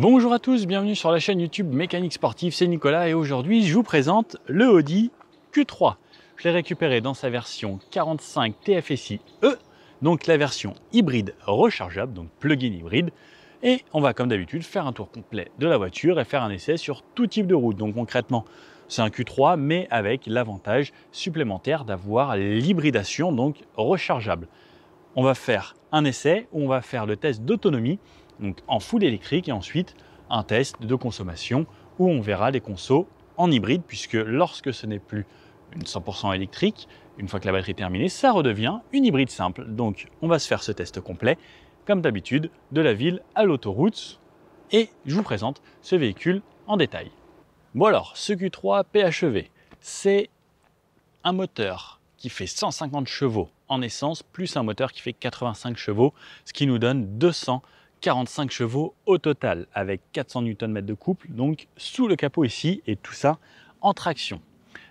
Bonjour à tous, bienvenue sur la chaîne YouTube Mécanique Sportive, c'est Nicolas et aujourd'hui je vous présente le Audi Q3. Je l'ai récupéré dans sa version 45 TFSI E, donc la version hybride rechargeable, donc plug-in hybride. Et on va comme d'habitude faire un tour complet de la voiture et faire un essai sur tout type de route. Donc concrètement, c'est un Q3 mais avec l'avantage supplémentaire d'avoir l'hybridation, donc rechargeable. On va faire un essai où on va faire le test d'autonomie, donc en full électrique, et ensuite un test de consommation où on verra les consos en hybride, puisque lorsque ce n'est plus une 100% électrique, une fois que la batterie est terminée, ça redevient une hybride simple. Donc on va se faire ce test complet, comme d'habitude, de la ville à l'autoroute, et je vous présente ce véhicule en détail. Bon alors, ce Q3 PHEV, c'est un moteur qui fait 150 chevaux en essence, plus un moteur qui fait 85 chevaux, ce qui nous donne 245 chevaux au total, avec 400 Nm de couple, donc sous le capot ici, et tout ça en traction.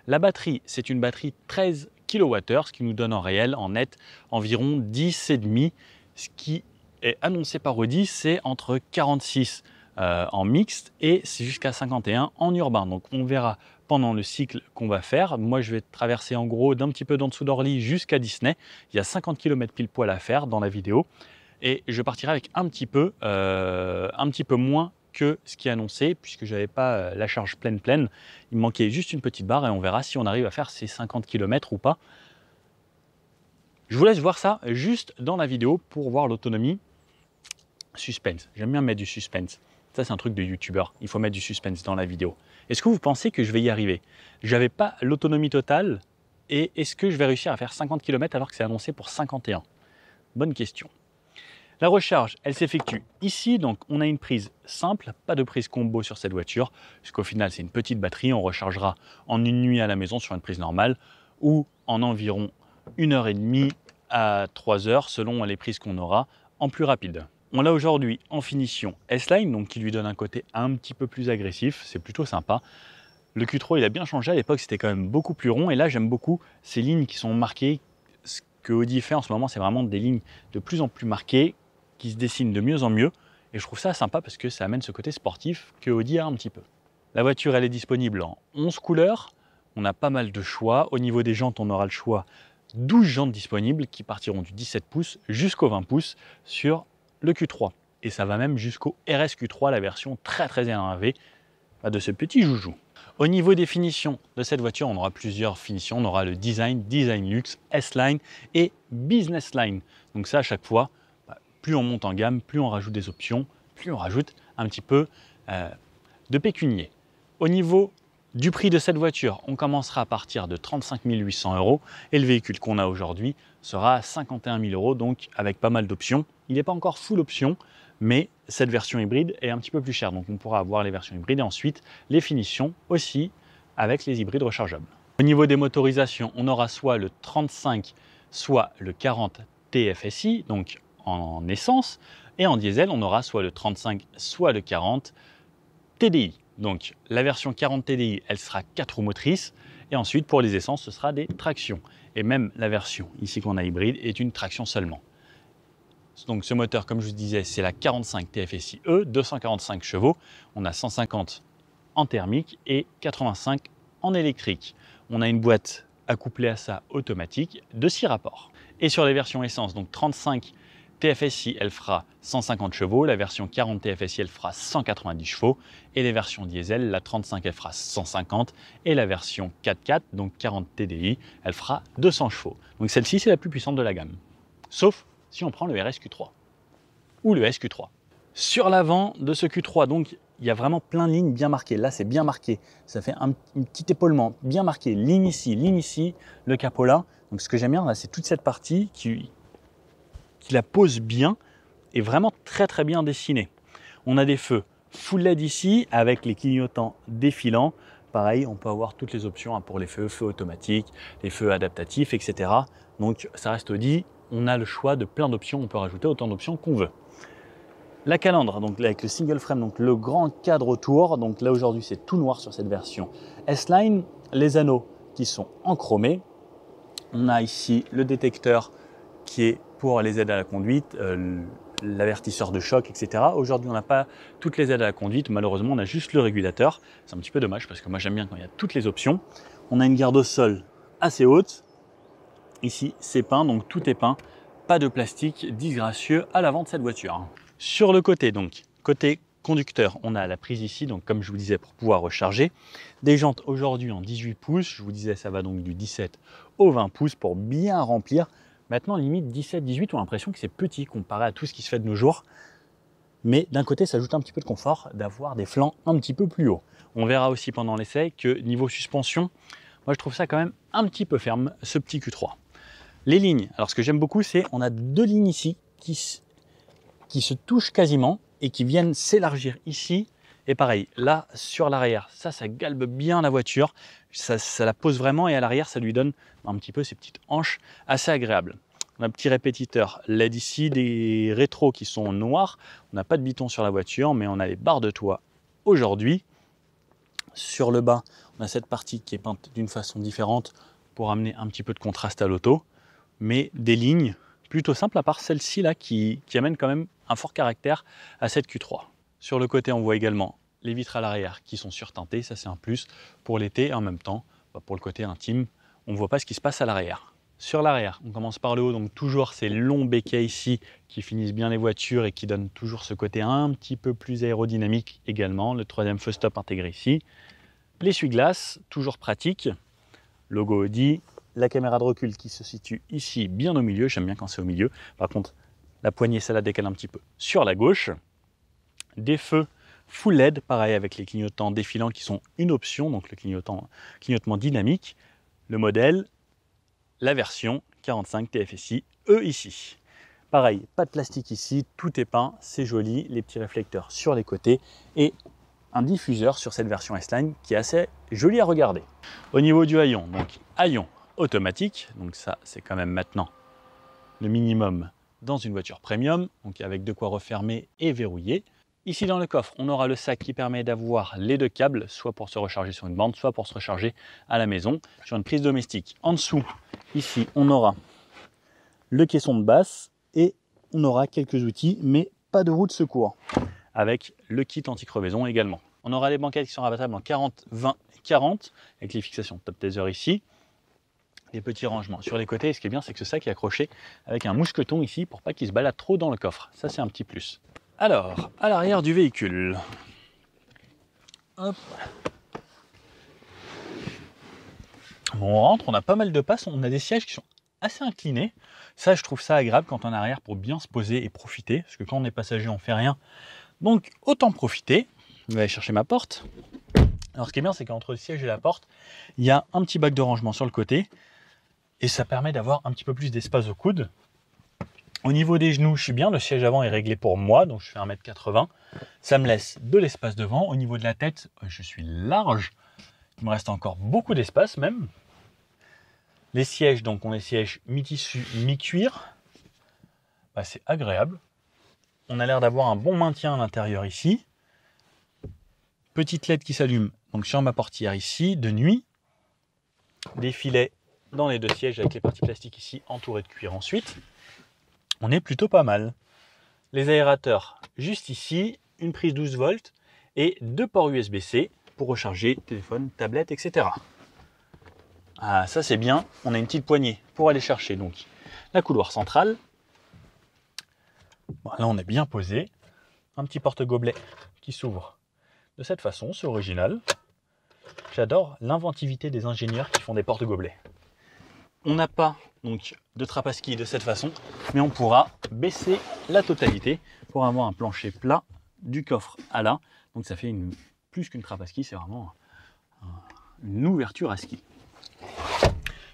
La batterie, c'est une batterie 13 kWh, ce qui nous donne en réel, en net, environ 10,5. Ce qui est annoncé par Audi, c'est entre 46 en mixte et c'est jusqu'à 51 en urbain. Donc on verra pendant le cycle qu'on va faire. Moi, je vais traverser en gros d'un petit peu d'en dessous d'Orly jusqu'à Disney. Il y a 50 km pile poil à faire dans la vidéo. Et je partirai avec un petit peu moins que ce qui est annoncé, puisque je n'avais pas la charge pleine. Il me manquait juste une petite barre et on verra si on arrive à faire ces 50 km ou pas. Je vous laisse voir ça juste dans la vidéo pour voir l'autonomie. Suspense, j'aime bien mettre du suspense. Ça, c'est un truc de youtubeur. Il faut mettre du suspense dans la vidéo. Est-ce que vous pensez que je vais y arriver? Je n'avais pas l'autonomie totale. Et est-ce que je vais réussir à faire 50 km alors que c'est annoncé pour 51? Bonne question. La recharge, elle s'effectue ici. Donc, on a une prise simple, pas de prise combo sur cette voiture. Puisqu'au final, c'est une petite batterie. On rechargera en une nuit à la maison sur une prise normale ou en environ 1h30 à 3h selon les prises qu'on aura en plus rapide. On l'a aujourd'hui en finition S-Line, donc qui lui donne un côté un petit peu plus agressif, c'est plutôt sympa. Le Q3, il a bien changé, à l'époque c'était quand même beaucoup plus rond, et là j'aime beaucoup ces lignes qui sont marquées. Ce que Audi fait en ce moment, c'est vraiment des lignes de plus en plus marquées, qui se dessinent de mieux en mieux, et je trouve ça sympa parce que ça amène ce côté sportif que Audi a un petit peu. La voiture, elle est disponible en 11 couleurs, on a pas mal de choix. Au niveau des jantes, on aura le choix 12 jantes disponibles qui partiront du 17 pouces jusqu'au 20 pouces sur le Q3. Et ça va même jusqu'au RS Q3, la version très énervée de ce petit joujou. Au niveau des finitions de cette voiture, on aura plusieurs finitions. On aura le Design, Design Luxe, S-Line et Business Line. Donc ça, à chaque fois, plus on monte en gamme, plus on rajoute des options, plus on rajoute un petit peu de pécunier. Au niveau du prix de cette voiture, on commencera à partir de 35 800 € et le véhicule qu'on a aujourd'hui sera à 51 000 €, donc avec pas mal d'options. Il n'est pas encore full option, mais cette version hybride est un petit peu plus chère, donc on pourra avoir les versions hybrides et ensuite les finitions aussi avec les hybrides rechargeables. Au niveau des motorisations, on aura soit le 35, soit le 40 TFSI, donc en essence, et en diesel, on aura soit le 35, soit le 40 TDI. Donc la version 40 TDI, elle sera 4 roues motrices, et ensuite pour les essences, ce sera des tractions. Et même la version ici qu'on a hybride est une traction seulement. Donc ce moteur, comme je vous disais, c'est la 45 TFSI E, 245 chevaux. On a 150 en thermique et 85 en électrique. On a une boîte accouplée à ça automatique de 6 rapports. Et sur les versions essence, donc 35 TFSI, elle fera 150 chevaux, la version 40 TFSI, elle fera 190 chevaux, et les versions diesel, la 35, elle fera 150, et la version 4x4, donc 40 TDI, elle fera 200 chevaux. Donc celle-ci, c'est la plus puissante de la gamme. Sauf si on prend le RS Q3 ou le SQ3. Sur l'avant de ce Q3, donc, il y a vraiment plein de lignes bien marquées. Là, c'est bien marqué. Ça fait un petit épaulement bien marqué. Ligne ici, le capot là. Donc, ce que j'aime bien, c'est toute cette partie qui la pose bien et vraiment très bien dessinée. On a des feux full LED ici avec les clignotants défilants. Pareil, on peut avoir toutes les options pour les feux automatiques, les feux adaptatifs, etc. Donc, ça reste Audi. On a le choix de plein d'options, on peut rajouter autant d'options qu'on veut. La calandre, donc là, avec le single frame, donc le grand cadre autour, donc là aujourd'hui c'est tout noir sur cette version S-Line, les anneaux qui sont en chromé. On a ici le détecteur qui est pour les aides à la conduite, l'avertisseur de choc, etc. Aujourd'hui, on n'a pas toutes les aides à la conduite. Malheureusement, on a juste le régulateur. C'est un petit peu dommage parce que moi, j'aime bien quand il y a toutes les options. On a une garde au sol assez haute. Ici, c'est peint, donc tout est peint. Pas de plastique disgracieux à l'avant de cette voiture. Sur le côté, donc, côté conducteur, on a la prise ici, donc comme je vous disais, pour pouvoir recharger. Des jantes aujourd'hui en 18 pouces. Je vous disais, ça va donc du 17 au 20 pouces pour bien remplir. Maintenant, limite 17-18, on a l'impression que c'est petit comparé à tout ce qui se fait de nos jours. Mais d'un côté, ça ajoute un petit peu de confort d'avoir des flancs un petit peu plus hauts. On verra aussi pendant l'essai que niveau suspension, moi je trouve ça quand même un petit peu ferme, ce petit Q3. Les lignes, alors ce que j'aime beaucoup, c'est on a deux lignes ici qui se touchent quasiment et qui viennent s'élargir ici. Et pareil, là, sur l'arrière, ça galbe bien la voiture. Ça la pose vraiment et à l'arrière, ça lui donne un petit peu ces petites hanches assez agréables. On a un petit répétiteur LED ici, des rétros qui sont noirs. On n'a pas de biton sur la voiture, mais on a les barres de toit aujourd'hui. Sur le bas, on a cette partie qui est peinte d'une façon différente pour amener un petit peu de contraste à l'auto. Mais des lignes plutôt simples, à part celle-ci là qui amène quand même un fort caractère à cette Q3. Sur le côté, on voit également les vitres à l'arrière qui sont surteintées, ça c'est un plus pour l'été et en même temps, pour le côté intime, on ne voit pas ce qui se passe à l'arrière. Sur l'arrière, on commence par le haut, donc toujours ces longs béquets ici qui finissent bien les voitures et qui donnent toujours ce côté un petit peu plus aérodynamique également. Le troisième feu stop intégré ici. L'essuie-glace, toujours pratique. Logo Audi. La caméra de recul qui se situe ici, bien au milieu. J'aime bien quand c'est au milieu. Par contre, la poignée, ça la décale un petit peu sur la gauche. Des feux full LED, pareil avec les clignotants défilants qui sont une option, donc le clignotement dynamique. Le modèle, la version 45 TFSI E ici. Pareil, pas de plastique ici, tout est peint, c'est joli. Les petits réflecteurs sur les côtés et un diffuseur sur cette version S-Line qui est assez joli à regarder. Au niveau du haillon, donc haillon automatique, donc ça c'est quand même maintenant le minimum dans une voiture premium, donc avec de quoi refermer et verrouiller. Ici dans le coffre, on aura le sac qui permet d'avoir les deux câbles, soit pour se recharger sur une bande, soit pour se recharger à la maison sur une prise domestique. En dessous, ici, on aura le caisson de basse et on aura quelques outils, mais pas de roue de secours, avec le kit anti-crevaison également. On aura les banquettes qui sont rabattables en 40, 20 et 40, avec les fixations top taser ici. Les petits rangements sur les côtés, et ce qui est bien, c'est que ce sac est accroché avec un mousqueton ici pour pas qu'il se balade trop dans le coffre. Ça, c'est un petit plus. Alors, à l'arrière du véhicule, hop. Bon, on rentre, on a pas mal de places, on a des sièges qui sont assez inclinés. Ça, je trouve ça agréable quand on est arrière pour bien se poser et profiter, parce que quand on est passager, on fait rien. Donc, autant profiter. Je vais aller chercher ma porte. Alors, ce qui est bien, c'est qu'entre le siège et la porte, il y a un petit bac de rangement sur le côté, et ça permet d'avoir un petit peu plus d'espace au coude. Au niveau des genoux, je suis bien, le siège avant est réglé pour moi, donc je fais 1m80. Ça me laisse de l'espace devant. Au niveau de la tête, je suis large. Il me reste encore beaucoup d'espace même. Les sièges, donc on a des sièges mi-tissu, mi-cuir. C'est agréable. On a l'air d'avoir un bon maintien à l'intérieur ici. Petite LED qui s'allume donc sur ma portière ici, de nuit. Des filets dans les deux sièges avec les parties plastiques ici, entourées de cuir ensuite. On est plutôt pas mal. Les aérateurs juste ici, une prise 12 volts et deux ports USB-C pour recharger téléphone, tablette, etc. Ah, ça c'est bien, on a une petite poignée pour aller chercher donc la couloir centrale. Bon, là on est bien posé. Un petit porte-gobelet qui s'ouvre de cette façon, c'est original. J'adore l'inventivité des ingénieurs qui font des porte-gobelets. On n'a pas donc de trappe à ski de cette façon, mais on pourra baisser la totalité pour avoir un plancher plat du coffre à là. Donc ça fait plus qu'une trappe à ski, c'est vraiment une ouverture à ski.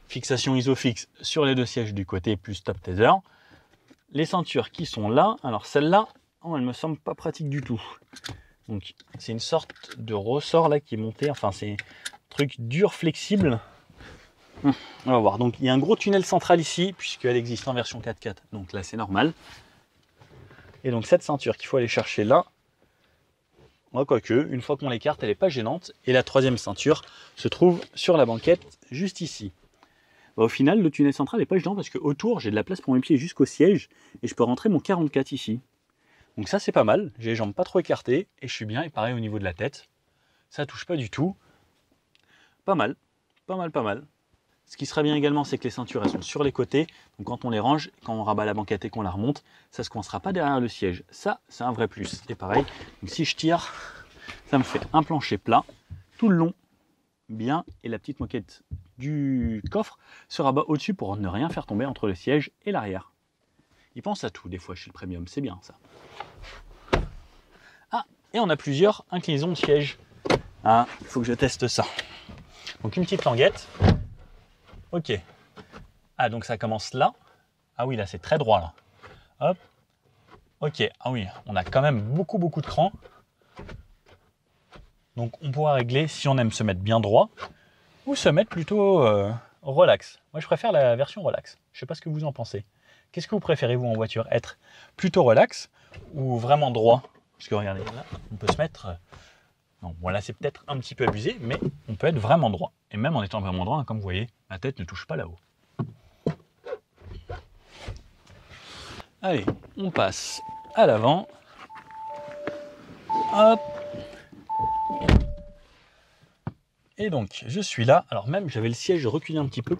Fixation isofix sur les deux sièges du côté plus top taser. Les ceintures qui sont là, alors celle-là, elle me semble pas pratique du tout. Donc c'est une sorte de ressort là qui est monté, enfin c'est un truc dur, flexible. On va voir, donc il y a un gros tunnel central ici, puisqu'elle existe en version 4x4, donc là c'est normal. Et donc cette ceinture qu'il faut aller chercher là, quoique, une fois qu'on l'écarte, elle n'est pas gênante. Et la troisième ceinture se trouve sur la banquette, juste ici. Au final, le tunnel central n'est pas gênant, parce qu'autour, j'ai de la place pour mes pieds jusqu'au siège, et je peux rentrer mon 44 ici. Donc ça c'est pas mal, j'ai les jambes pas trop écartées et je suis bien. Et pareil au niveau de la tête, ça touche pas du tout. Pas mal, pas mal, pas mal. Ce qui serait bien également, c'est que les ceintures elles sont sur les côtés. Donc quand on les range, quand on rabat la banquette et qu'on la remonte, ça se coincera pas derrière le siège. Ça, c'est un vrai plus. Et pareil, donc si je tire, ça me fait un plancher plat tout le long, bien. Et la petite moquette du coffre se rabat au-dessus pour ne rien faire tomber entre le siège et l'arrière. Il pense à tout des fois chez le Premium, c'est bien ça. Ah, et on a plusieurs inclinaisons de siège. Ah, il faut que je teste ça. Donc une petite languette. Ok. Ah, donc ça commence là. Ah oui, là c'est très droit là. Hop. Ok. Ah oui, on a quand même beaucoup de crans. Donc on pourra régler si on aime se mettre bien droit ou se mettre plutôt relax. Moi je préfère la version relax. Je sais pas ce que vous en pensez. Qu'est-ce que vous préférez vous en voiture? Être plutôt relax ou vraiment droit? Parce que regardez, là on peut se mettre... Non, voilà, c'est peut-être un petit peu abusé, mais on peut être vraiment droit. Et même en étant vraiment droit, comme vous voyez, ma tête ne touche pas là-haut. Allez, on passe à l'avant. Hop. Et donc, je suis là. Alors même, j'avais le siège reculé un petit peu.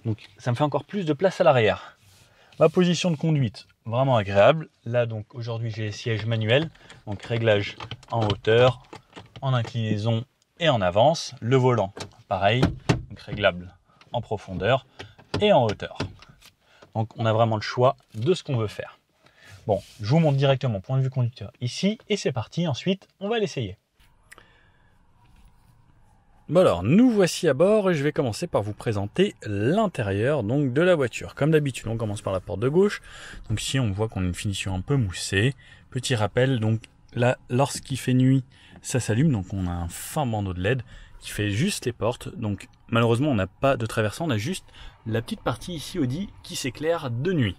Donc, ça me fait encore plus de place à l'arrière. Ma position de conduite, vraiment agréable. Là, donc, aujourd'hui, j'ai les sièges manuels. Donc, réglage en hauteur, en inclinaison et en avance. Le volant, pareil, donc réglable en profondeur et en hauteur. Donc, on a vraiment le choix de ce qu'on veut faire. Bon, je vous montre directement point de vue conducteur ici et c'est parti. Ensuite, on va l'essayer. Bon alors, nous voici à bord et je vais commencer par vous présenter l'intérieur donc de la voiture. Comme d'habitude, on commence par la porte de gauche. Donc ici, on voit qu'on a une finition un peu moussée. Petit rappel, donc là, lorsqu'il fait nuit, ça s'allume. Donc on a un fin bandeau de LED qui fait juste les portes. Donc malheureusement, on n'a pas de traversant, on a juste la petite partie ici Audi qui s'éclaire de nuit.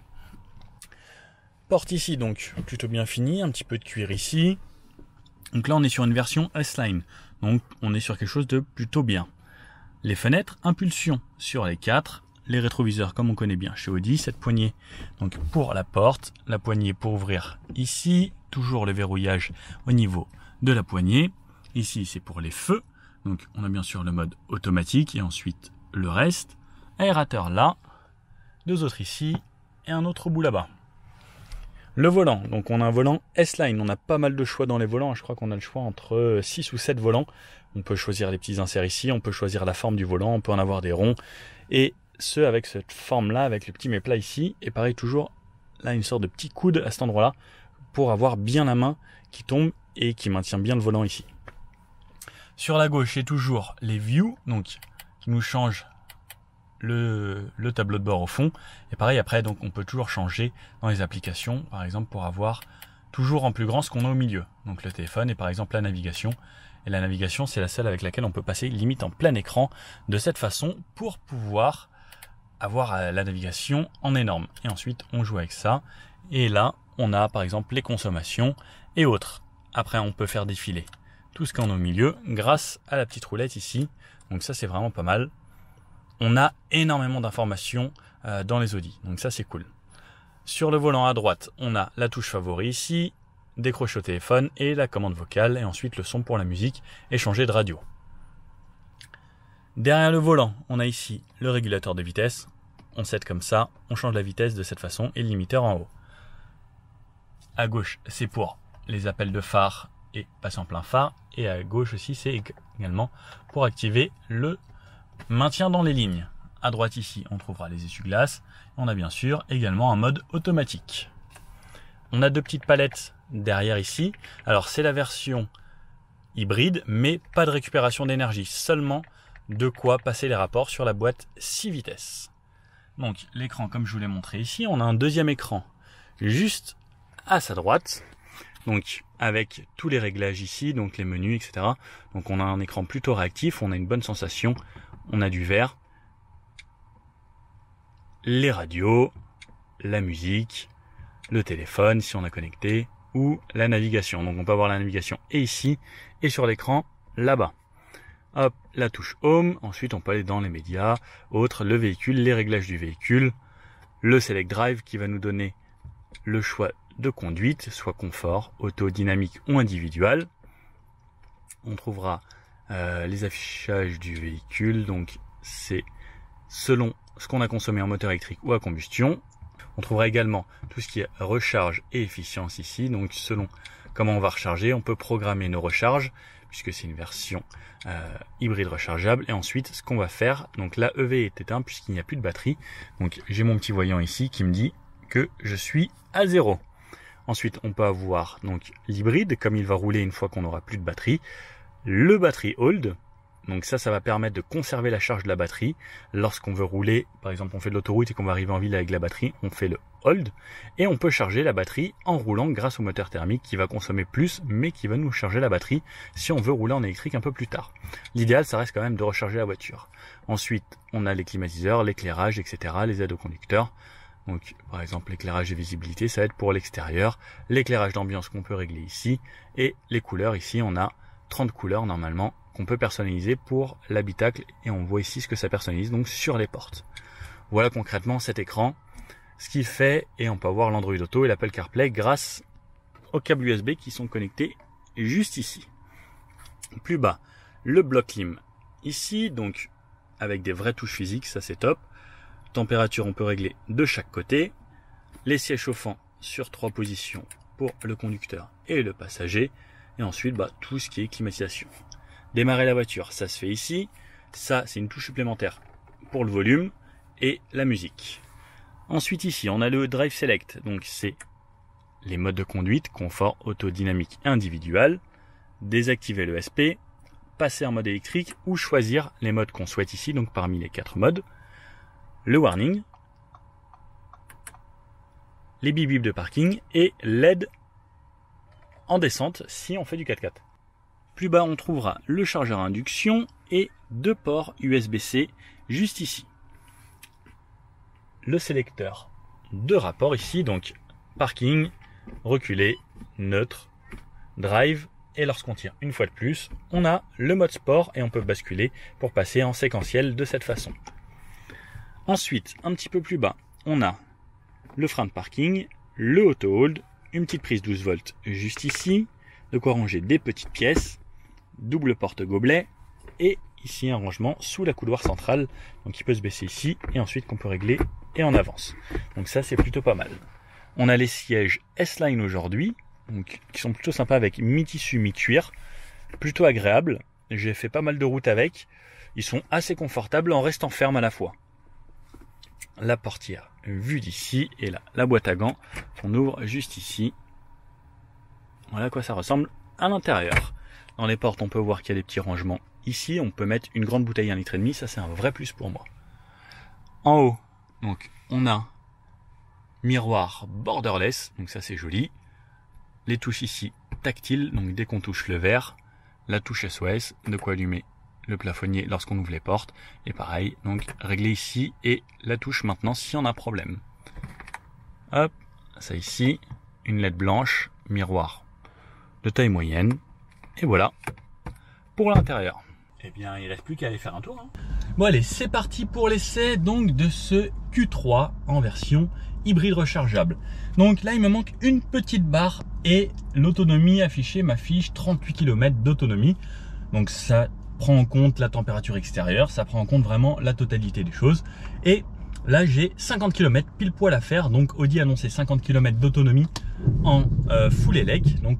Porte ici, donc plutôt bien finie, un petit peu de cuir ici. Donc là, on est sur une version S-Line. Donc on est sur quelque chose de plutôt bien. Les fenêtres, impulsion sur les 4. Les rétroviseurs comme on connaît bien chez Audi. Cette poignée donc pour la porte. La poignée pour ouvrir ici. Toujours le verrouillage au niveau de la poignée. Ici c'est pour les feux. Donc on a bien sûr le mode automatique et ensuite le reste. Aérateur là. 2 autres ici et un autre au bout là-bas. Le volant, donc on a un volant S-Line, on a pas mal de choix dans les volants, je crois qu'on a le choix entre 6 ou 7 volants. On peut choisir les petits inserts ici, on peut choisir la forme du volant, on peut en avoir des ronds. Et ce avec cette forme-là, avec le petit méplat ici, et pareil toujours, là une sorte de petit coude à cet endroit-là, pour avoir bien la main qui tombe et qui maintient bien le volant ici. Sur la gauche, c'est toujours les views, donc qui nous changent le tableau de bord au fond. Et pareil après, donc on peut toujours changer dans les applications, par exemple pour avoir toujours en plus grand ce qu'on a au milieu. Donc le téléphone et par exemple la navigation. Et la navigation, c'est la seule avec laquelle on peut passer limite en plein écran de cette façon pour pouvoir avoir la navigation en énorme. Et ensuite, on joue avec ça. Et là, on a par exemple les consommations et autres. Après, on peut faire défiler tout ce qu'on a au milieu grâce à la petite roulette ici. Donc ça, c'est vraiment pas mal. On a énormément d'informations dans les Audi, donc ça c'est cool. Sur le volant à droite, on a la touche favori ici, décrocher au téléphone et la commande vocale, et ensuite le son pour la musique et changer de radio. Derrière le volant, on a ici le régulateur de vitesse. On set comme ça, on change la vitesse de cette façon et le limiteur en haut. À gauche, c'est pour les appels de phare et passer en plein phare, et à gauche aussi, c'est également pour activer le maintien dans les lignes. À droite ici, on trouvera les essuie-glaces. On a bien sûr également un mode automatique. On a 2 petites palettes derrière ici. Alors c'est la version hybride, mais pas de récupération d'énergie. Seulement de quoi passer les rapports sur la boîte 6 vitesses. Donc l'écran, comme je vous l'ai montré ici, on a un deuxième écran juste à sa droite. Donc avec tous les réglages ici, donc les menus, etc. Donc on a un écran plutôt réactif, on a une bonne sensation. On a du vert, les radios, la musique, le téléphone si on a connecté ou la navigation. Donc on peut avoir la navigation et ici et sur l'écran là-bas. Hop, la touche Home. Ensuite on peut aller dans les médias, autres, le véhicule, les réglages du véhicule, le Select Drive qui va nous donner le choix de conduite, soit confort, auto, dynamique ou individuel. On trouvera les affichages du véhicule, donc c'est selon ce qu'on a consommé en moteur électrique ou à combustion. On trouvera également tout ce qui est recharge et efficience ici, donc selon comment on va recharger, on peut programmer nos recharges, puisque c'est une version hybride rechargeable. Et ensuite, ce qu'on va faire, donc là, EV est éteint puisqu'il n'y a plus de batterie. Donc j'ai mon petit voyant ici qui me dit que je suis à 0. Ensuite, on peut avoir donc l'hybride, comme il va rouler une fois qu'on n'aura plus de batterie. Le battery hold, donc ça va permettre de conserver la charge de la batterie. Lorsqu'on veut rouler, par exemple on fait de l'autoroute et qu'on va arriver en ville avec la batterie, on fait le hold. Et on peut charger la batterie en roulant grâce au moteur thermique qui va consommer plus, mais qui va nous charger la batterie si on veut rouler en électrique un peu plus tard. L'idéal, ça reste quand même de recharger la voiture. Ensuite, on a les climatiseurs, l'éclairage, etc., les aides au conducteur. Donc par exemple l'éclairage de visibilité, ça va être pour l'extérieur, l'éclairage d'ambiance qu'on peut régler ici, et les couleurs, ici on a 30 couleurs normalement qu'on peut personnaliser pour l'habitacle, et on voit ici ce que ça personnalise donc sur les portes. Voilà concrètement cet écran, ce qu'il fait, et on peut avoir l'Android Auto et l'Apple CarPlay grâce aux câbles USB qui sont connectés juste ici. Plus bas, le bloc clim ici, donc avec des vraies touches physiques, ça c'est top. Température, on peut régler de chaque côté. Les sièges chauffants sur 3 positions pour le conducteur et le passager. Et ensuite, tout ce qui est climatisation. Démarrer la voiture, ça se fait ici. Ça, c'est une touche supplémentaire pour le volume et la musique. Ensuite, ici, on a le Drive Select. Donc, c'est les modes de conduite, confort, auto, dynamique et individuel. Désactiver le SP, passer en mode électrique ou choisir les modes qu'on souhaite ici. Donc, parmi les 4 modes. Le warning, les bip-bip de parking et l'aide en descente si on fait du 4x4. Plus bas, on trouvera le chargeur induction et 2 ports USB-C juste ici. Le sélecteur de rapport ici, donc parking, reculé, neutre, drive, et lorsqu'on tire une fois de plus, on a le mode sport et on peut basculer pour passer en séquentiel de cette façon. Ensuite, un petit peu plus bas, on a le frein de parking, le auto hold, une petite prise 12 volts juste ici, de quoi ranger des petites pièces, double porte gobelet et ici un rangement sous la couloir centrale, donc qui peut se baisser ici et ensuite qu'on peut régler et en avance. Donc ça c'est plutôt pas mal. On a les sièges S-Line aujourd'hui, donc qui sont plutôt sympas avec mi-tissu, mi-cuir, plutôt agréables. J'ai fait pas mal de routes avec, ils sont assez confortables en restant fermes à la fois. La portière vue d'ici et là la boîte à gants qu'on ouvre juste ici. Voilà à quoi ça ressemble à l'intérieur. Dans les portes on peut voir qu'il y a des petits rangements ici, on peut mettre une grande bouteille 1,5 litre, ça c'est un vrai plus pour moi. En haut donc on a miroir borderless, donc ça c'est joli. Les touches ici tactiles, donc dès qu'on touche le verre, la touche SOS, de quoi allumer le plafonnier lorsqu'on ouvre les portes, et pareil, donc régler ici et la touche maintenant si on a problème. Hop, ça ici, une LED blanche, miroir de taille moyenne, et voilà pour l'intérieur. Eh bien, il reste plus qu'à aller faire un tour. Hein. Bon allez, c'est parti pour l'essai donc de ce Q3 en version hybride rechargeable. Donc là, il me manque une petite barre et l'autonomie affichée m'affiche 38 km d'autonomie. Donc ça prend en compte la température extérieure, ça prend en compte vraiment la totalité des choses. Et là, j'ai 50 km pile poil à faire. Donc Audi a annoncé 50 km d'autonomie en full elec. Donc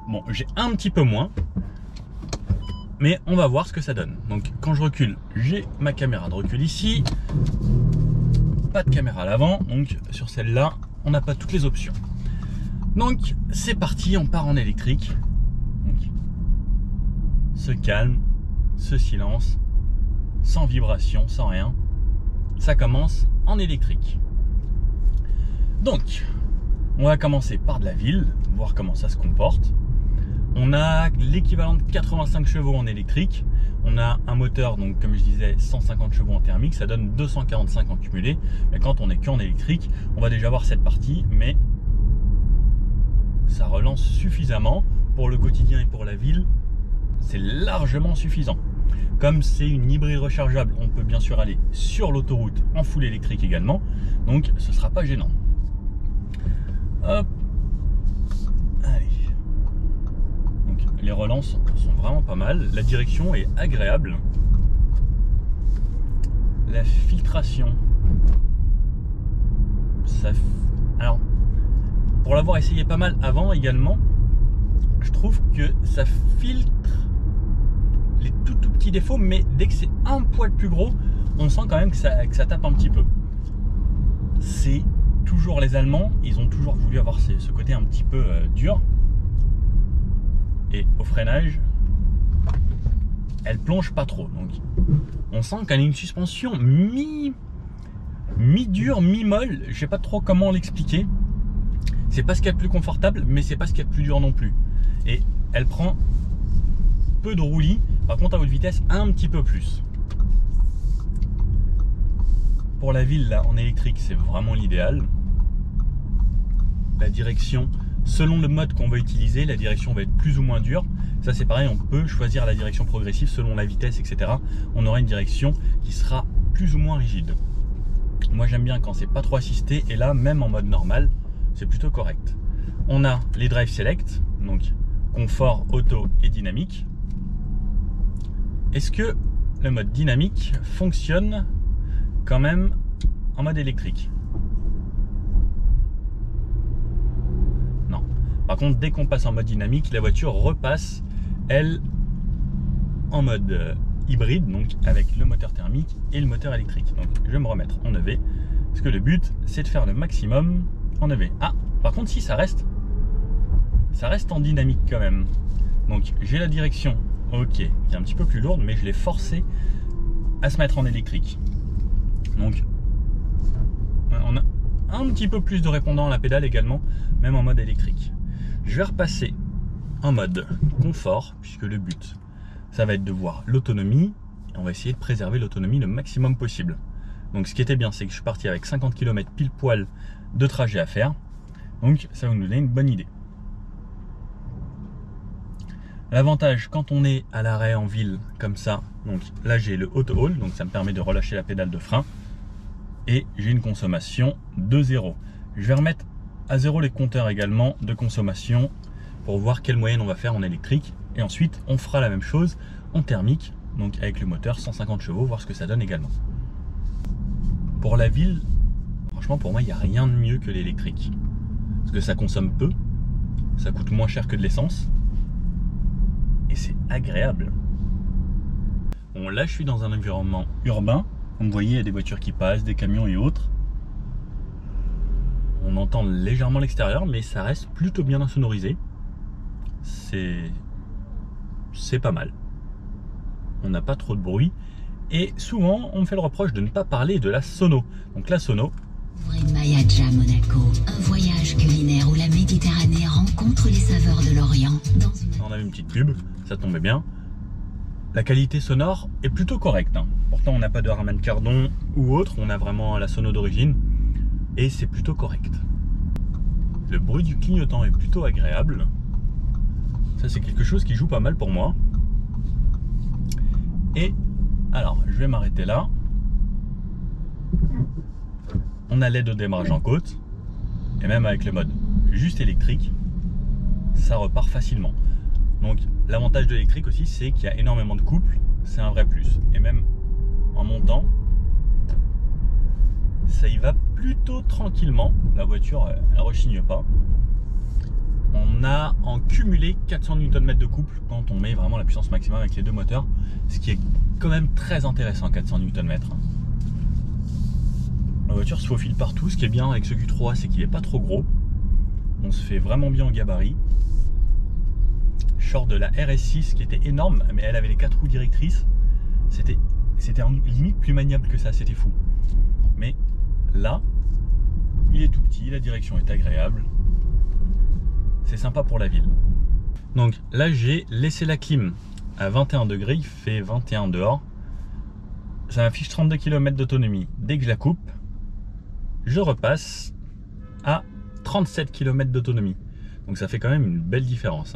bon, j'ai un petit peu moins. Mais on va voir ce que ça donne. Donc quand je recule, j'ai ma caméra de recul ici. Pas de caméra à l'avant. Donc sur celle-là, on n'a pas toutes les options. Donc c'est parti, on part en électrique. Donc, ce calme, ce silence, sans vibration, sans rien. Ça commence en électrique. Donc, on va commencer par de la ville, voir comment ça se comporte. On a l'équivalent de 85 chevaux en électrique. On a un moteur, donc comme je disais, 150 chevaux en thermique. Ça donne 245 en cumulé. Mais quand on est qu'en électrique, on va déjà voir cette partie. Mais ça relance suffisamment. Pour le quotidien et pour la ville, c'est largement suffisant. Comme c'est une hybride rechargeable, on peut bien sûr aller sur l'autoroute en full électrique également. Donc ce ne sera pas gênant. Hop, les relances sont vraiment pas mal. La direction est agréable. La filtration, alors pour l'avoir essayé pas mal avant également, je trouve que ça filtre les tout petits défauts, mais dès que c'est un poil plus gros, on sent quand même que ça tape un petit peu. C'est toujours les Allemands, ils ont toujours voulu avoir ce côté un petit peu dur. Et au freinage, elle plonge pas trop. Donc on sent qu'elle a une suspension mi-dure, mi-molle. Je sais pas trop comment l'expliquer. C'est pas ce qu'il y a de plus confortable, mais c'est pas ce qu'il y a de plus dur non plus. Et elle prend peu de roulis. Par contre, à haute vitesse, un petit peu plus. Pour la ville, là, en électrique, c'est vraiment l'idéal. La direction, selon le mode qu'on va utiliser, la direction va être plus ou moins dure. Ça, c'est pareil, on peut choisir la direction progressive selon la vitesse, etc. On aura une direction qui sera plus ou moins rigide. Moi, j'aime bien quand c'est pas trop assisté. Et là, même en mode normal, c'est plutôt correct. On a les drive select, donc confort, auto et dynamique. Est-ce que le mode dynamique fonctionne quand même en mode électrique? Non. Par contre, dès qu'on passe en mode dynamique, la voiture repasse, elle, en mode hybride, donc avec le moteur thermique et le moteur électrique. Donc je vais me remettre en EV, parce que le but, c'est de faire le maximum en EV. Ah, par contre, si ça reste en dynamique quand même. Donc j'ai la direction, ok, qui est un petit peu plus lourde, mais je l'ai forcé à se mettre en électrique. Donc on a un petit peu plus de répondant à la pédale également, même en mode électrique. Je vais repasser en mode confort, puisque le but, ça va être de voir l'autonomie, et on va essayer de préserver l'autonomie le maximum possible. Donc ce qui était bien, c'est que je suis parti avec 50 km pile poil de trajet à faire. Donc ça va nous donner une bonne idée. L'avantage quand on est à l'arrêt en ville comme ça, donc là j'ai le auto hold, donc ça me permet de relâcher la pédale de frein. Et j'ai une consommation de 0. Je vais remettre à 0 les compteurs également de consommation pour voir quelle moyenne on va faire en électrique. Et ensuite on fera la même chose en thermique, donc avec le moteur 150 chevaux, voir ce que ça donne également. Pour la ville, franchement pour moi il n'y a rien de mieux que l'électrique. Parce que ça consomme peu, ça coûte moins cher que de l'essence. Et c'est agréable. Bon, là je suis dans un environnement urbain. Comme vous voyez, il y a des voitures qui passent, des camions et autres. On entend légèrement l'extérieur, mais ça reste plutôt bien insonorisé. C'est pas mal. On n'a pas trop de bruit. Et souvent, on me fait le reproche de ne pas parler de la sono. Donc la sono. Mayaja Monaco, un voyage culinaire où la Méditerranée rencontre les saveurs de l'Orient. On avait une petite pub, ça tombait bien. La qualité sonore est plutôt correcte. Pourtant, on n'a pas de Harman Kardon ou autre, on a vraiment la sono d'origine et c'est plutôt correct. Le bruit du clignotant est plutôt agréable. Ça, c'est quelque chose qui joue pas mal pour moi. Et alors, je vais m'arrêter là. On a l'aide au démarrage en côte. Et même avec le mode juste électrique, ça repart facilement. Donc l'avantage de l'électrique aussi, c'est qu'il y a énormément de couple. C'est un vrai plus. Et même en montant, ça y va plutôt tranquillement. La voiture, elle rechigne pas. On a en cumulé 400 Nm de couple quand on met vraiment la puissance maximale avec les deux moteurs. Ce qui est quand même très intéressant, 400 Nm. La voiture se faufile partout. Ce qui est bien avec ce Q3, c'est qu'il n'est pas trop gros. On se fait vraiment bien en gabarit. Je sors de la RS6 qui était énorme, mais elle avait les 4 roues directrices. C'était limite plus maniable que ça, c'était fou. Mais là, il est tout petit, la direction est agréable. C'est sympa pour la ville. Donc là, j'ai laissé la clim à 21 degrés, il fait 21 dehors. Ça m'affiche 32 km d'autonomie. Dès que je la coupe, je repasse à 37 km d'autonomie. Donc ça fait quand même une belle différence.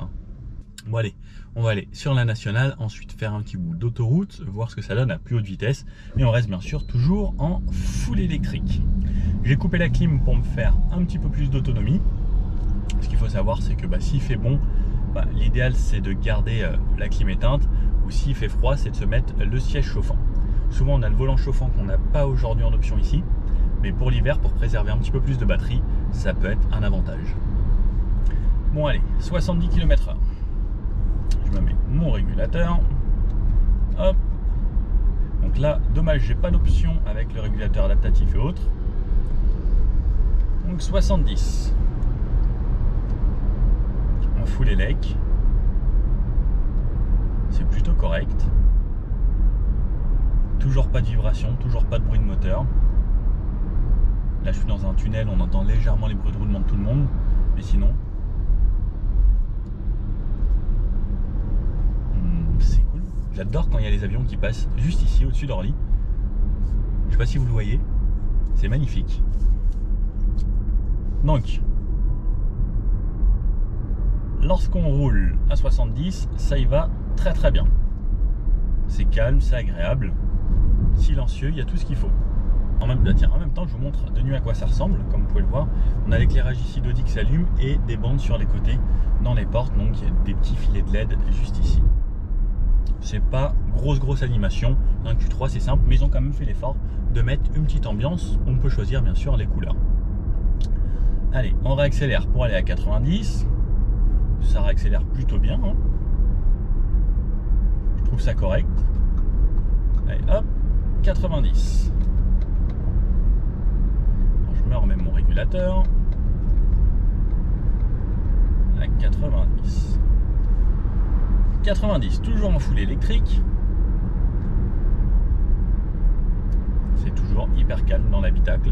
Bon allez, on va aller sur la nationale, ensuite faire un petit bout d'autoroute, voir ce que ça donne à plus haute vitesse. Et on reste bien sûr toujours en full électrique. J'ai coupé la clim pour me faire un petit peu plus d'autonomie. Ce qu'il faut savoir, c'est que s'il fait bon, l'idéal c'est de garder la clim éteinte, ou s'il fait froid, c'est de se mettre le siège chauffant. Souvent on a le volant chauffant qu'on n'a pas aujourd'hui en option ici, mais pour l'hiver, pour préserver un petit peu plus de batterie, ça peut être un avantage. Bon allez, 70 km/h. Je me mets mon régulateur. Hop. Donc là, dommage, j'ai pas d'option avec le régulateur adaptatif et autres. Donc 70. En full élec. C'est plutôt correct. Toujours pas de vibration, toujours pas de bruit de moteur. Là je suis dans un tunnel, on entend légèrement les bruits de roulement de tout le monde, mais sinon c'est cool. J'adore quand il y a les avions qui passent juste ici au-dessus d'Orly. Je sais pas si vous le voyez, c'est magnifique. Donc lorsqu'on roule à 70, ça y va très très bien. C'est calme, c'est agréable, silencieux, il y a tout ce qu'il faut. En même temps, je vous montre de nuit à quoi ça ressemble. Comme vous pouvez le voir, on a l'éclairage ici d'Audi qui s'allume et des bandes sur les côtés dans les portes. Donc il y a des petits filets de LED juste ici. C'est pas grosse animation. Dans un Q3 c'est simple, mais ils ont quand même fait l'effort de mettre une petite ambiance. On peut choisir bien sûr les couleurs. Allez, on réaccélère pour aller à 90. Ça réaccélère plutôt bien. Hein. Je trouve ça correct. Allez, hop, 90. Je me remets mon régulateur à 90. 90, toujours en full électrique. C'est toujours hyper calme dans l'habitacle.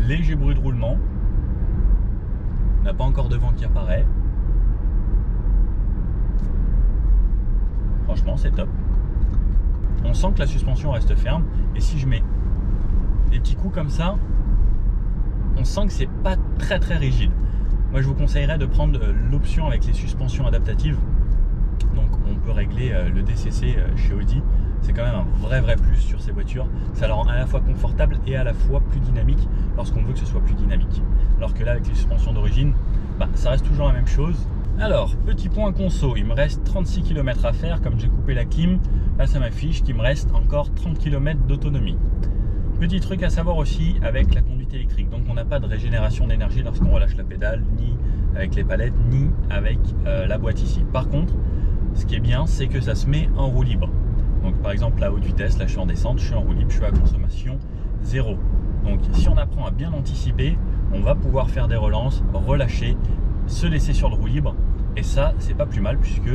Léger bruit de roulement. On n'a pas encore de vent qui apparaît. Franchement, c'est top. On sent que la suspension reste ferme. Et si je mets des petits coups comme ça, on sent que c'est pas très rigide. Moi je vous conseillerais de prendre l'option avec les suspensions adaptatives. Donc on peut régler le DCC chez Audi. C'est quand même un vrai plus sur ces voitures. Ça la rend à la fois confortable et à la fois plus dynamique lorsqu'on veut que ce soit plus dynamique. Alors que là avec les suspensions d'origine, ça reste toujours la même chose. Alors, petit point conso, il me reste 36 km à faire. Comme j'ai coupé la clim, là ça m'affiche qu'il me reste encore 30 km d'autonomie. Petit truc à savoir aussi avec la conduite électrique, donc on n'a pas de régénération d'énergie lorsqu'on relâche la pédale, ni avec les palettes, ni avec la boîte ici. Par contre, ce qui est bien, c'est que ça se met en roue libre. Donc par exemple, à haute vitesse, là je suis en descente, je suis en roue libre, je suis à consommation 0. Donc si on apprend à bien anticiper, on va pouvoir faire des relances, relâcher, se laisser sur le roue libre. Et ça, c'est pas plus mal puisque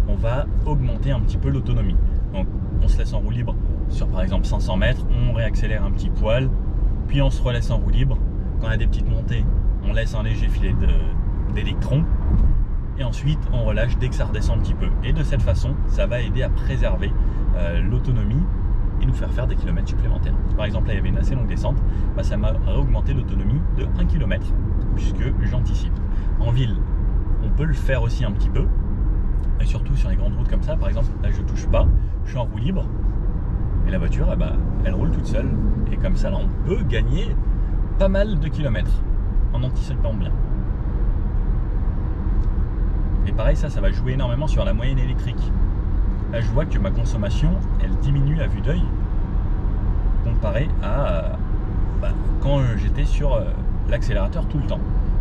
on va augmenter un petit peu l'autonomie. Donc on se laisse en roue libre sur par exemple 500 mètres, on réaccélère un petit poil, puis on se relaisse en roue libre. Quand il y a des petites montées, on laisse un léger filet d'électrons et ensuite on relâche dès que ça redescend un petit peu. Et de cette façon, ça va aider à préserver l'autonomie et nous faire des kilomètres supplémentaires. Par exemple, là il y avait une assez longue descente, ça m'a augmenté l'autonomie de 1 km puisque j'anticipe. En ville, on peut le faire aussi un petit peu, et surtout sur les grandes routes comme ça. Par exemple, là je touche pas, je suis en roue libre et la voiture elle roule toute seule, et comme ça là on peut gagner pas mal de kilomètres en anticipant bien. Et pareil, ça va jouer énormément sur la moyenne électrique. Là je vois que ma consommation elle diminue à vue d'œil comparé à quand j'étais sur l'accélérateur tout le temps.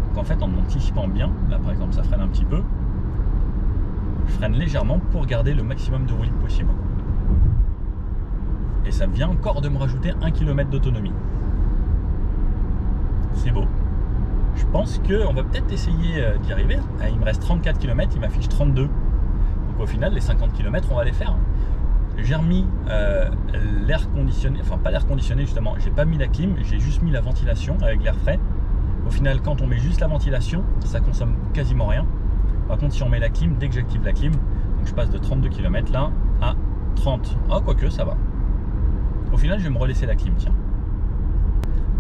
Donc en fait, en anticipant bien, là par exemple ça freine un petit peu, je freine légèrement pour garder le maximum de roue libre possible. Et ça vient encore de me rajouter 1 km d'autonomie. C'est beau. Je pense qu'on va peut-être essayer d'y arriver. Il me reste 34 km, il m'affiche 32. Donc au final, les 50 km, on va les faire. J'ai remis l'air conditionné, enfin pas l'air conditionné justement, j'ai pas mis la clim, j'ai juste mis la ventilation avec l'air frais. Au final, quand on met juste la ventilation, ça consomme quasiment rien. Par contre, si on met la clim, dès que j'active la clim, donc je passe de 32 km là à 30. Ah, quoique, ça va. Au final, je vais me relaisser la clim, tiens.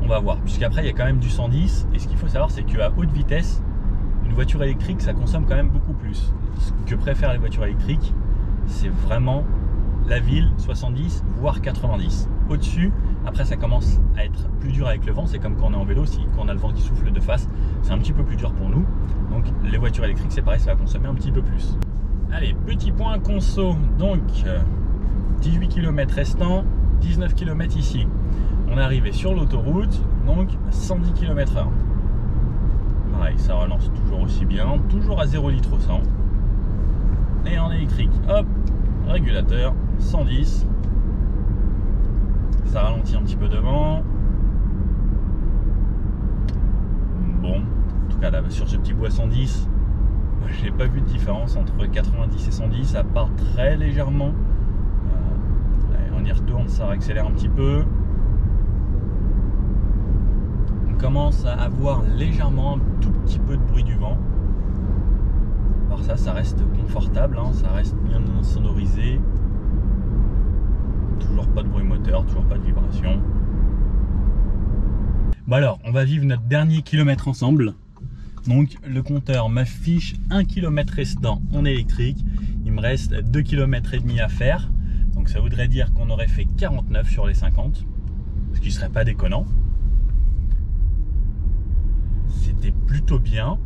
On va voir, puisqu'après, il y a quand même du 110. Et ce qu'il faut savoir, c'est qu'à haute vitesse, une voiture électrique, ça consomme quand même beaucoup plus. Ce que préfèrent les voitures électriques, c'est vraiment la ville, 70, voire 90. Au-dessus, Après, ça commence à être plus dur avec le vent. C'est comme quand on est en vélo, si quand on a le vent qui souffle de face, c'est un petit peu plus dur pour nous. Donc les voitures électriques, c'est pareil, ça va consommer un petit peu plus. Allez, petit point conso. Donc 18 km restant, 19 km ici. On est arrivé sur l'autoroute, donc 110 km/h. Pareil, ça relance toujours aussi bien, toujours à 0 litre au 100. Et en électrique, hop, régulateur, 110. Ça ralentit un petit peu devant. Bon, en tout cas là, sur ce petit bout à 110, j'ai pas vu de différence entre 90 et 110, ça part très légèrement. On y retourne, ça réaccélère un petit peu. On commence à avoir légèrement un tout petit peu de bruit du vent. Par ça reste confortable, hein, ça reste bien sonorisé. Toujours pas de bruit moteur, toujours pas de vibration. Bon alors, on va vivre notre dernier kilomètre ensemble. Donc le compteur m'affiche 1 km restant en électrique. Il me reste 2 km et demi à faire. Donc ça voudrait dire qu'on aurait fait 49 sur les 50. Ce qui serait pas déconnant. C'était plutôt bien.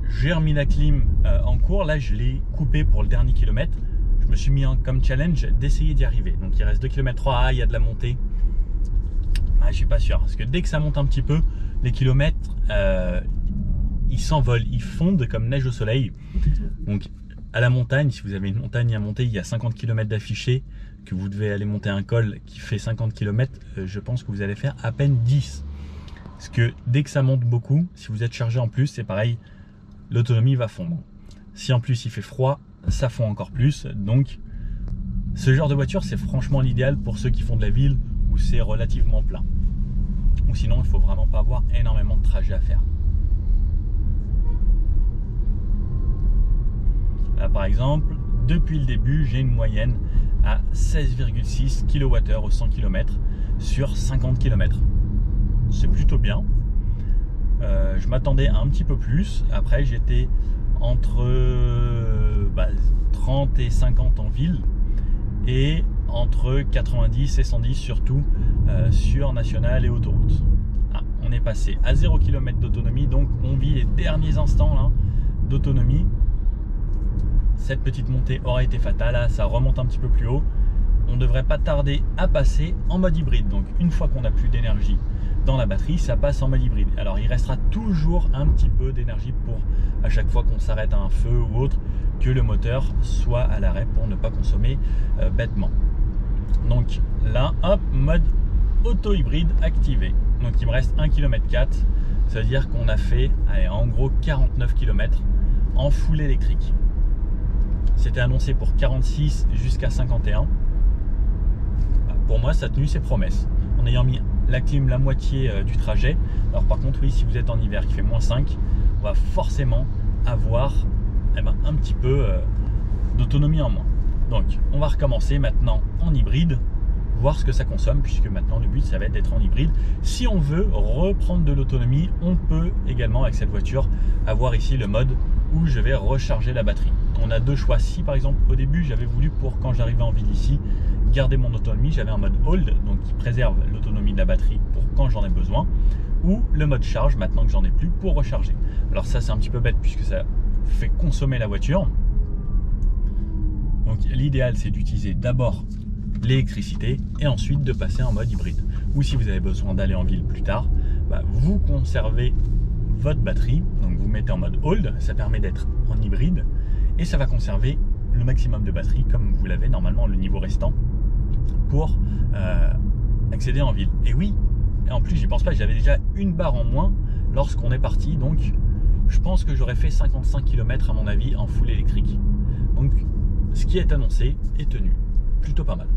J'ai remis la clim en cours. Là, je l'ai coupé pour le dernier kilomètre. Je me suis mis comme challenge d'essayer d'y arriver. Donc il reste 2 km 3. Ah, il y a de la montée. Ah, je suis pas sûr. Parce que dès que ça monte un petit peu, les kilomètres, ils s'envolent. Ils fondent comme neige au soleil. Donc à la montagne, si vous avez une montagne à monter, il y a 50 km d'affichés, que vous devez aller monter un col qui fait 50 km, je pense que vous allez faire à peine 10. Parce que dès que ça monte beaucoup, si vous êtes chargé en plus, c'est pareil, l'autonomie va fondre. Si en plus il fait froid, ça fond encore plus. Donc ce genre de voiture, c'est franchement l'idéal pour ceux qui font de la ville où c'est relativement plein. Ou sinon, il faut vraiment pas avoir énormément de trajets à faire. Là par exemple, depuis le début, j'ai une moyenne à 16,6 kWh au 100 km sur 50 km. C'est plutôt bien. Je m'attendais à un petit peu plus. Après, j'étais entre 30 et 50 en ville et entre 90 et 110 surtout sur national et autoroute. Ah, on est passé à 0 km d'autonomie, donc on vit les derniers instants d'autonomie. Cette petite montée aurait été fatale, là, ça remonte un petit peu plus haut. On ne devrait pas tarder à passer en mode hybride. Donc une fois qu'on n'a plus d'énergie dans la batterie, ça passe en mode hybride. Alors il restera toujours un petit peu d'énergie pour à chaque fois qu'on s'arrête à un feu ou autre, que le moteur soit à l'arrêt pour ne pas consommer bêtement. Donc là, hop, mode auto-hybride activé. Donc il me reste 1 km 4, ça veut dire qu'on a fait en gros 49 km en full électrique. C'était annoncé pour 46 jusqu'à 51. Pour moi, ça a tenu ses promesses. En ayant mis la clim la moitié du trajet. Alors par contre, oui, si vous êtes en hiver qui fait -5, on va forcément avoir un petit peu d'autonomie en moins. Donc, on va recommencer maintenant en hybride, voir ce que ça consomme, puisque maintenant le but, ça va être d'être en hybride. Si on veut reprendre de l'autonomie, on peut également, avec cette voiture, avoir ici le mode où je vais recharger la batterie. On a deux choix. Si par exemple au début j'avais voulu, pour quand j'arrivais en ville ici, garder mon autonomie, j'avais un mode hold, donc qui préserve l'autonomie de la batterie pour quand j'en ai besoin, ou le mode charge maintenant que j'en ai plus pour recharger. Alors ça c'est un petit peu bête puisque ça fait consommer la voiture. Donc l'idéal c'est d'utiliser d'abord l'électricité et ensuite de passer en mode hybride. Ou si vous avez besoin d'aller en ville plus tard, vous conservez votre batterie, donc vous mettez en mode hold, ça permet d'être en hybride et ça va conserver le maximum de batterie comme vous l'avez normalement le niveau restant pour accéder en ville. Et oui, et en plus j'y pense pas, j'avais déjà une barre en moins lorsqu'on est parti, donc je pense que j'aurais fait 55 km à mon avis en full électrique. Donc ce qui est annoncé est tenu, plutôt pas mal.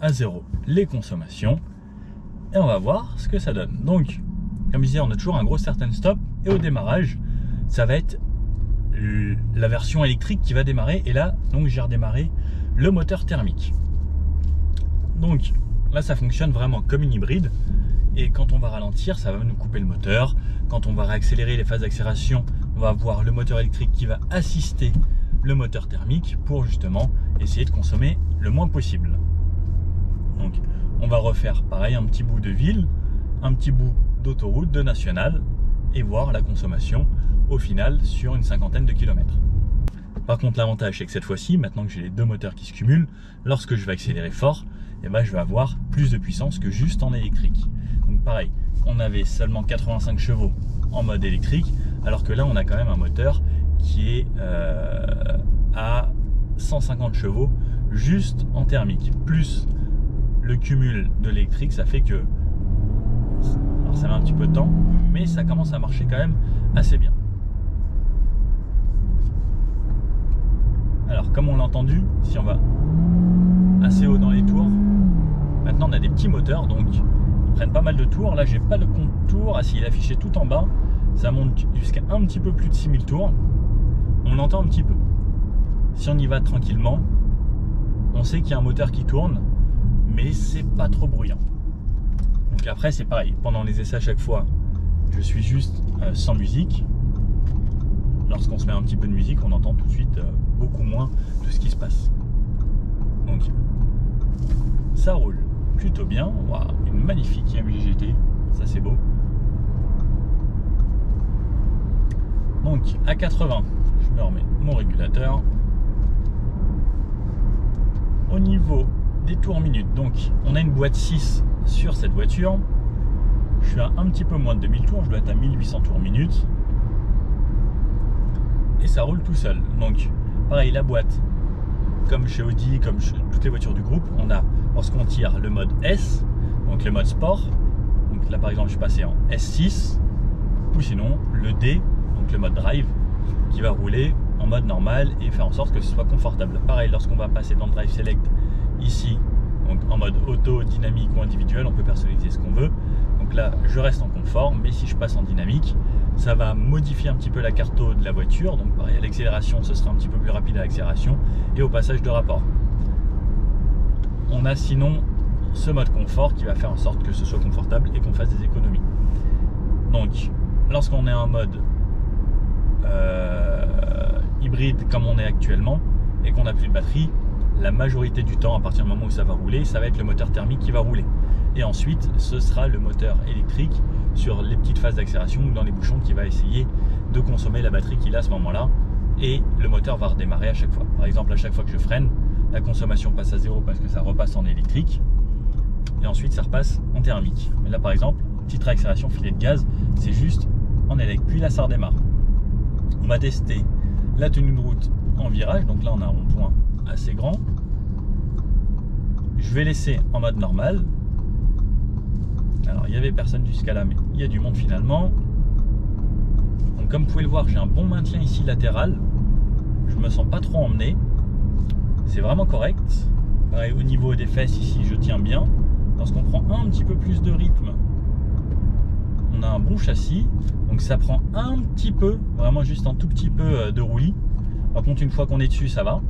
À zéro les consommations et on va voir ce que ça donne. Donc comme je disais, on a toujours un gros certain stop et au démarrage ça va être la version électrique qui va démarrer. Et là donc j'ai redémarré le moteur thermique. Donc là ça fonctionne vraiment comme une hybride et quand on va ralentir ça va nous couper le moteur. Quand on va réaccélérer les phases d'accélération, on va avoir le moteur électrique qui va assister le moteur thermique pour justement essayer de consommer le moins possible. Donc on va refaire pareil un petit bout de ville, un petit bout d'autoroute, de nationale, et voir la consommation au final sur une cinquantaine de kilomètres. Par contre, l'avantage c'est que cette fois-ci, maintenant que j'ai les deux moteurs qui se cumulent, lorsque je vais accélérer fort, eh ben, je vais avoir plus de puissance que juste en électrique. Donc pareil, on avait seulement 85 chevaux en mode électrique, alors que là on a quand même un moteur qui est à 150 chevaux juste en thermique, plus le cumul de l'électrique, ça fait que, alors ça met un petit peu de temps, mais ça commence à marcher quand même assez bien. Alors comme on l'a entendu, si on va assez haut dans les tours, maintenant on a des petits moteurs, donc ils prennent pas mal de tours. Là j'ai pas le compte tours, ah si, il est affiché tout en bas, ça monte jusqu'à un petit peu plus de 6000 tours, on l'entend un petit peu. Si on y va tranquillement, on sait qu'il y a un moteur qui tourne, mais c'est pas trop bruyant. Donc après c'est pareil, pendant les essais à chaque fois, je suis juste sans musique. Lorsqu'on se met un petit peu de musique, on entend tout de suite beaucoup moins de ce qui se passe. Donc ça roule plutôt bien. Wow, une magnifique IMG GT, ça c'est beau. Donc à 80, je me remets mon régulateur. Au niveau des tours minutes, donc on a une boîte 6 sur cette voiture. Je suis à un petit peu moins de 2000 tours, je dois être à 1800 tours minutes. Et ça roule tout seul. Donc pareil, la boîte, comme chez Audi, comme chez toutes les voitures du groupe, on a, lorsqu'on tire, le mode S, donc le mode sport. Donc là par exemple je suis passé en S6, ou sinon le D, donc le mode drive, qui va rouler en mode normal et faire en sorte que ce soit confortable. Pareil, lorsqu'on va passer dans le drive select ici, donc en mode auto, dynamique ou individuel, on peut personnaliser ce qu'on veut. Donc là je reste en confort, mais si je passe en dynamique, ça va modifier un petit peu la carte de la voiture. Donc pareil, à l'accélération ce sera un petit peu plus rapide à l'accélération et au passage de rapport. On a sinon ce mode confort qui va faire en sorte que ce soit confortable et qu'on fasse des économies. Donc lorsqu'on est en mode hybride comme on est actuellement et qu'on n'a plus de batterie, la majorité du temps, à partir du moment où ça va rouler, ça va être le moteur thermique qui va rouler. Et ensuite, ce sera le moteur électrique sur les petites phases d'accélération ou dans les bouchons qui va essayer de consommer la batterie qu'il a à ce moment-là. Et le moteur va redémarrer à chaque fois. Par exemple, à chaque fois que je freine, la consommation passe à 0 parce que ça repasse en électrique. Et ensuite, ça repasse en thermique. Mais là, par exemple, petite réaccélération, filet de gaz, c'est juste en électrique. Puis là, ça redémarre. On va tester la tenue de route en virage. Donc là, on a un rond-point assez grand. Je vais laisser en mode normal. Alors il n'y avait personne jusqu'à là, mais il y a du monde finalement. Donc comme vous pouvez le voir, j'ai un bon maintien ici latéral. Je me sens pas trop emmené. C'est vraiment correct. Pareil, au niveau des fesses ici, je tiens bien. Lorsqu'on prend un petit peu plus de rythme, on a un bon châssis. Donc ça prend un petit peu, vraiment juste un tout petit peu de roulis. Par contre, une fois qu'on est dessus, ça va.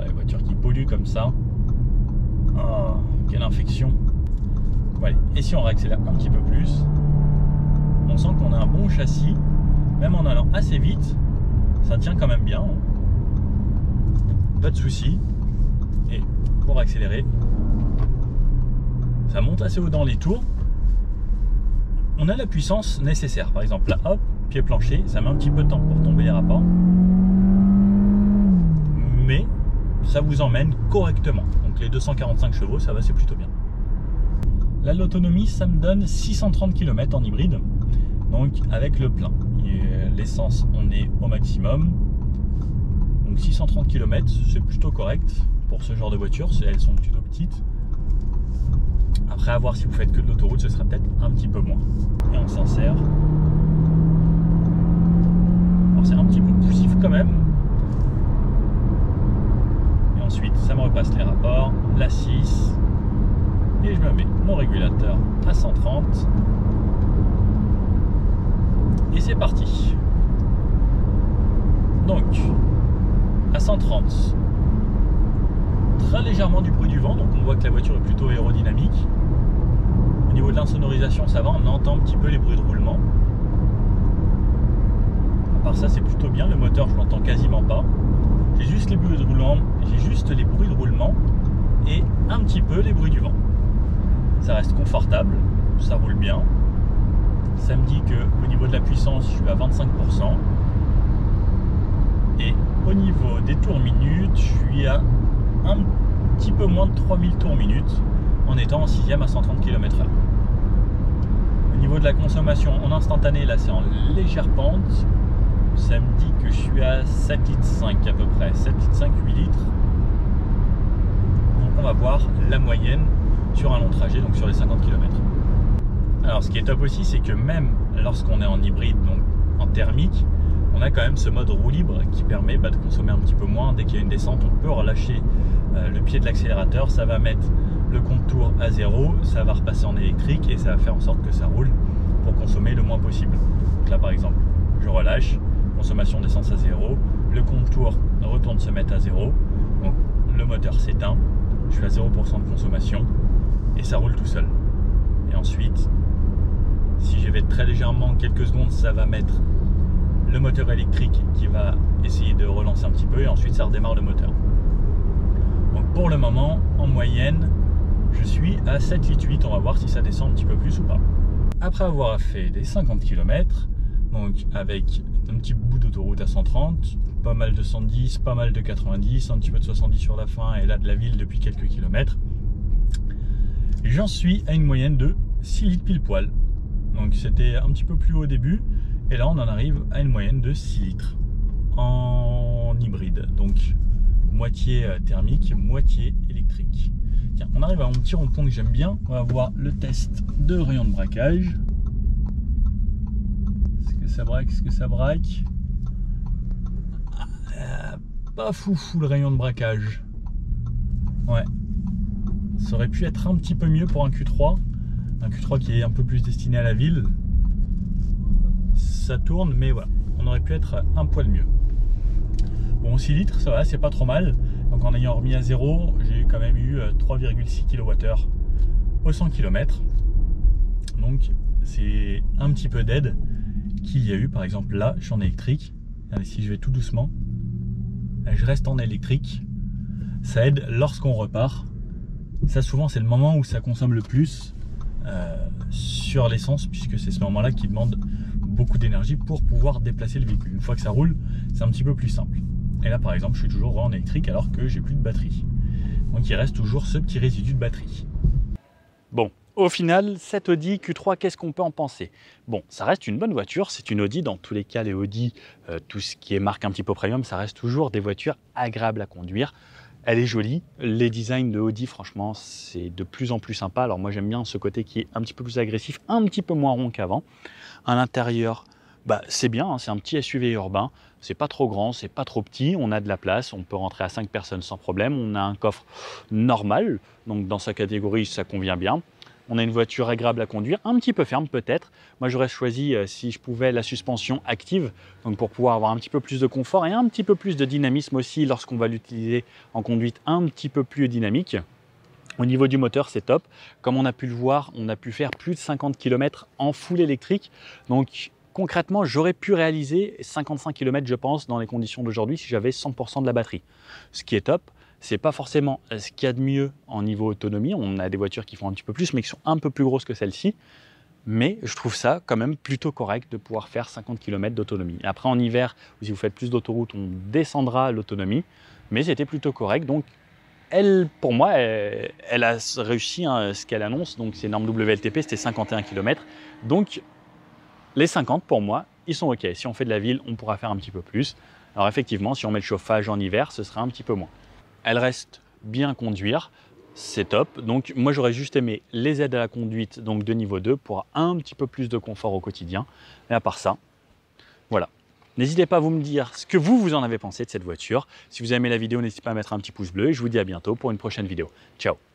Les voitures qui polluent comme ça, oh, quelle infection. Voilà. Et si on réaccélère un petit peu plus, on sent qu'on a un bon châssis, même en allant assez vite, ça tient quand même bien, pas de souci. Et pour accélérer, ça monte assez haut dans les tours, on a la puissance nécessaire. Par exemple là, hop, pied plancher, ça met un petit peu de temps pour tomber les rapports, mais ça vous emmène correctement. Donc les 245 chevaux, ça va, c'est plutôt bien. Là, l'autonomie, ça me donne 630 km en hybride, donc avec le plein. L'essence, on est au maximum. Donc 630 km, c'est plutôt correct pour ce genre de voiture. Elles sont plutôt petites. Après, à voir si vous faites que de l'autoroute, ce sera peut-être un petit peu moins. Et on s'en sert. Alors c'est un petit peu poussif quand même. Ensuite, ça me repasse les rapports, la 6, et je me mets mon régulateur à 130. Et c'est parti. Donc, à 130, très légèrement du bruit du vent, donc on voit que la voiture est plutôt aérodynamique. Au niveau de l'insonorisation, ça va, on entend un petit peu les bruits de roulement. À part ça, c'est plutôt bien, le moteur, je l'entends quasiment pas. J'ai juste les bruits de roulement, et un petit peu les bruits du vent. Ça reste confortable, ça roule bien. Ça me dit qu'au niveau de la puissance, je suis à 25%. Et au niveau des tours minutes, je suis à un petit peu moins de 3000 tours minutes en étant en 6e à 130 km/h. Au niveau de la consommation en instantané, là c'est en légère pente. Ça me dit que je suis à 7,5 litres à peu près, 7,5 litres, 8 litres. Donc on va voir la moyenne sur un long trajet, donc sur les 50 km. Alors ce qui est top aussi, c'est que même lorsqu'on est en hybride, donc en thermique, on a quand même ce mode roue libre qui permet de consommer un petit peu moins. Dès qu'il y a une descente, on peut relâcher le pied de l'accélérateur, ça va mettre le compte tour à 0, ça va repasser en électrique et ça va faire en sorte que ça roule pour consommer le moins possible. Donc là par exemple, je relâche, consommation d'essence à 0, le compte tour retourne se mettre à 0, donc le moteur s'éteint, je suis à 0% de consommation et ça roule tout seul. Et ensuite, si je vais très légèrement quelques secondes, ça va mettre le moteur électrique qui va essayer de relancer un petit peu et ensuite ça redémarre le moteur. Donc pour le moment, en moyenne, je suis à 7,8 litres. On va voir si ça descend un petit peu plus ou pas. Après avoir fait des 50 km, donc avec un petit bout d'autoroute à 130, pas mal de 110, pas mal de 90, un petit peu de 70 sur la fin et là de la ville depuis quelques kilomètres, j'en suis à une moyenne de 6 litres pile poil. Donc c'était un petit peu plus haut au début et là on en arrive à une moyenne de 6 litres en hybride, donc moitié thermique, moitié électrique. Tiens, on arrive à un petit rond-point que j'aime bien. On va voir le test de rayon de braquage. Est-ce que ça braque? Est-ce que ça braque? Pas foufou le rayon de braquage. Ouais. Ça aurait pu être un petit peu mieux pour un Q3. Un Q3 qui est un peu plus destiné à la ville. Ça tourne, mais voilà. On aurait pu être un poil mieux. Bon, 6 litres, ça va, c'est pas trop mal. Donc en ayant remis à 0, j'ai quand même eu 3,6 kWh au 100 km. Donc c'est un petit peu d'aide qu'il y a eu. Par exemple là, je suis en électrique. Allez, si je vais tout doucement, je reste en électrique. Ça aide lorsqu'on repart. Ça souvent c'est le moment où ça consomme le plus sur l'essence, puisque c'est ce moment-là qui demande beaucoup d'énergie pour pouvoir déplacer le véhicule. Une fois que ça roule, c'est un petit peu plus simple. Et là par exemple, je suis toujours en électrique alors que j'ai plus de batterie. Donc il reste toujours ce petit résidu de batterie. Bon, au final, cette Audi Q3, qu'est-ce qu'on peut en penser? Bon, ça reste une bonne voiture, c'est une Audi. Dans tous les cas, les Audi, tout ce qui est marque un petit peu premium, ça reste toujours des voitures agréables à conduire. Elle est jolie, les designs de Audi, franchement, c'est de plus en plus sympa. Alors moi, j'aime bien ce côté qui est un petit peu plus agressif, un petit peu moins rond qu'avant. À l'intérieur, c'est bien, hein, c'est un petit SUV urbain. C'est pas trop grand, c'est pas trop petit. On a de la place, on peut rentrer à 5 personnes sans problème. On a un coffre normal, donc dans sa catégorie, ça convient bien. On a une voiture agréable à conduire, un petit peu ferme peut-être. Moi, j'aurais choisi, si je pouvais, la suspension active, donc pour pouvoir avoir un petit peu plus de confort et un petit peu plus de dynamisme aussi lorsqu'on va l'utiliser en conduite un petit peu plus dynamique. Au niveau du moteur, c'est top. Comme on a pu le voir, on a pu faire plus de 50 km en full électrique. Donc concrètement, j'aurais pu réaliser 55 km, je pense, dans les conditions d'aujourd'hui si j'avais 100% de la batterie. Ce qui est top. C'est pas forcément ce qu'il y a de mieux en niveau autonomie. On a des voitures qui font un petit peu plus, mais qui sont un peu plus grosses que celle-ci. Mais je trouve ça quand même plutôt correct de pouvoir faire 50 km d'autonomie. Après, en hiver, ou si vous faites plus d'autoroute, on descendra l'autonomie. Mais c'était plutôt correct. Donc, elle, pour moi, elle a réussi ce qu'elle annonce. Donc, c'est norme WLTP, c'était 51 km. Donc, les 50, pour moi, ils sont OK. Si on fait de la ville, on pourra faire un petit peu plus. Alors, effectivement, si on met le chauffage en hiver, ce sera un petit peu moins. Elle reste bien à conduire, c'est top. Donc moi j'aurais juste aimé les aides à la conduite donc de niveau 2 pour un petit peu plus de confort au quotidien. Mais à part ça, voilà. N'hésitez pas à vous me dire ce que vous en avez pensé de cette voiture. Si vous avez aimé la vidéo, n'hésitez pas à mettre un petit pouce bleu et je vous dis à bientôt pour une prochaine vidéo. Ciao!